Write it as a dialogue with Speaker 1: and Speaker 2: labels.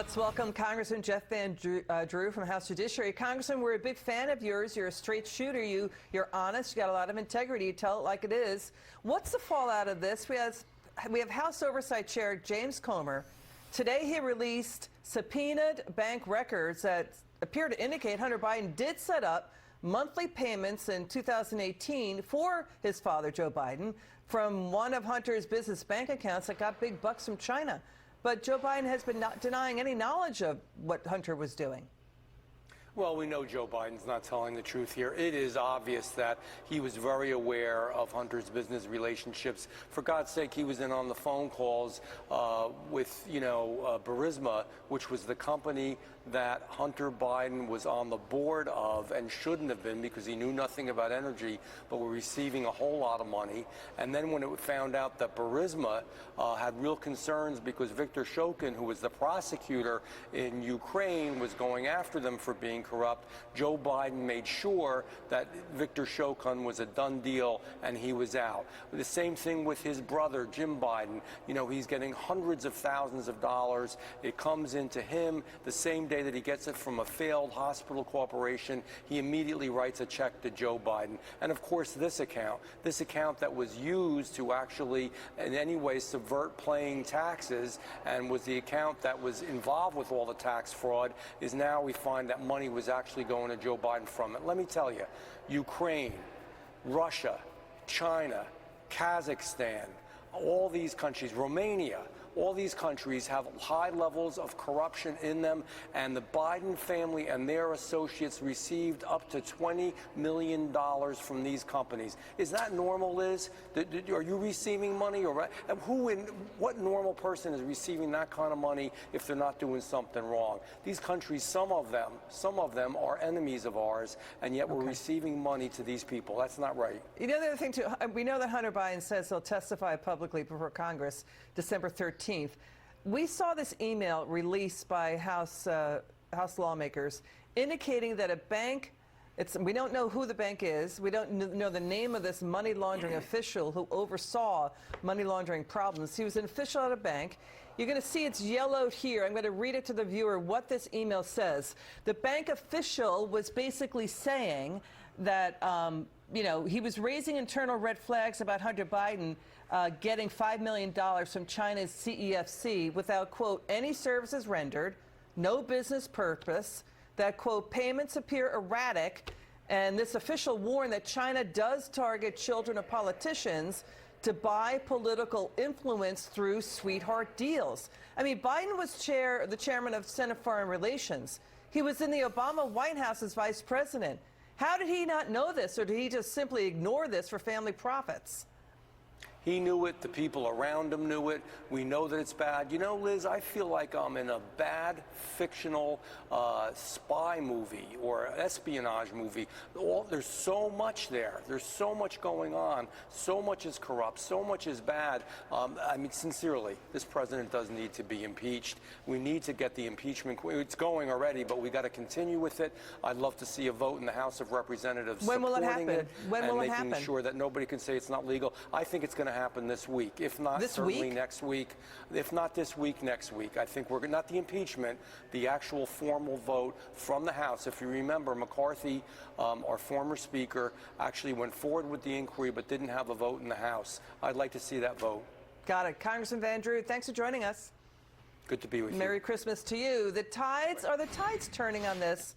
Speaker 1: Let's welcome Congressman Jeff Van Drew from House Judiciary. Congressman, we're a big fan of yours. You're a straight shooter. You're honest. You got a lot of integrity. You tell it like it is. What's the fallout of this? We have House Oversight Chair James Comer. Today he released subpoenaed bank records that appear to indicate Hunter Biden did set up monthly payments in 2018 for his father, Joe Biden, from one of Hunter's business bank accounts that got big bucks from China. But Joe Biden has been denying any knowledge of what Hunter was doing.
Speaker 2: Well, we know Joe Biden's not telling the truth here. It is obvious that he was very aware of Hunter's business relationships. For God's sake, he was in on the phone calls with, Burisma, which was the company that Hunter Biden was on the board of and shouldn't have been because he knew nothing about energy, but were receiving a whole lot of money. And then when it found out that Burisma had real concerns because Viktor Shokin, who was the prosecutor in Ukraine, was going after them for being corrupt, Joe Biden made sure that Viktor Shokin was a done deal and he was out. The same thing with his brother, Jim Biden. He's getting hundreds of thousands of dollars. It comes into him the same day that he gets it from a failed hospital corporation. He immediately writes a check to Joe Biden. And of course, this account that was used to actually in any way subvert paying taxes and was the account that was involved with all the tax fraud, is now we find that money was actually going to Joe Biden from it. Let me tell you, Ukraine, Russia, China, Kazakhstan, all these countries, Romania, all these countries have high levels of corruption in them, and the Biden family and their associates received up to $20 million from these companies. Is that normal, Liz? Are you receiving money? Or what normal person is receiving that kind of money if they're not doing something wrong? These countries, some of them are enemies of ours, and yet we're receiving money to these people. That's not right.
Speaker 1: The other thing, too, we know that Hunter Biden says he'll testify publicly before Congress December 13th. We saw this email released by House lawmakers indicating that a bank, we don't know who the bank is, we don't know the name of this money laundering official who oversaw money laundering problems. He was an official at a bank. You're going to see it's yellowed here. I'm going to read it to the viewer what this email says. The bank official was basically saying that he was raising internal red flags about Hunter Biden getting $5 million from China's CEFC without, quote, any services rendered, no business purpose, that, quote, payments appear erratic, and this official warned that China does target children of politicians to buy political influence through sweetheart deals. I mean, Biden was the chairman of Senate Foreign Relations. He was in the Obama White House as vice president. How did he not know this, or did he just simply ignore this for family profits?
Speaker 2: He knew it. The people around him knew it. We know that it's bad. Liz, I feel like I'm in a bad fictional spy movie or espionage movie. There's so much there. There's so much going on. So much is corrupt. So much is bad. Sincerely, this president does need to be impeached. We need to get the impeachment. It's going already, but we got to continue with it. I'd love to see a vote in the House of Representatives
Speaker 1: when will it
Speaker 2: supporting
Speaker 1: happen? When will it
Speaker 2: and
Speaker 1: happen?
Speaker 2: making sure that nobody can say it's not legal. I think it's going to happen this week, if not certainly next week. If not this week, next week. I think we're not the impeachment, the actual formal vote from the House. If you remember, McCarthy, our former speaker, actually went forward with the inquiry but didn't have a vote in the House. I'd like to see that vote.
Speaker 1: Got it. Congressman Van Drew, thanks for joining us.
Speaker 2: Good to be with you.
Speaker 1: Merry Christmas to you. Are the tides turning on this?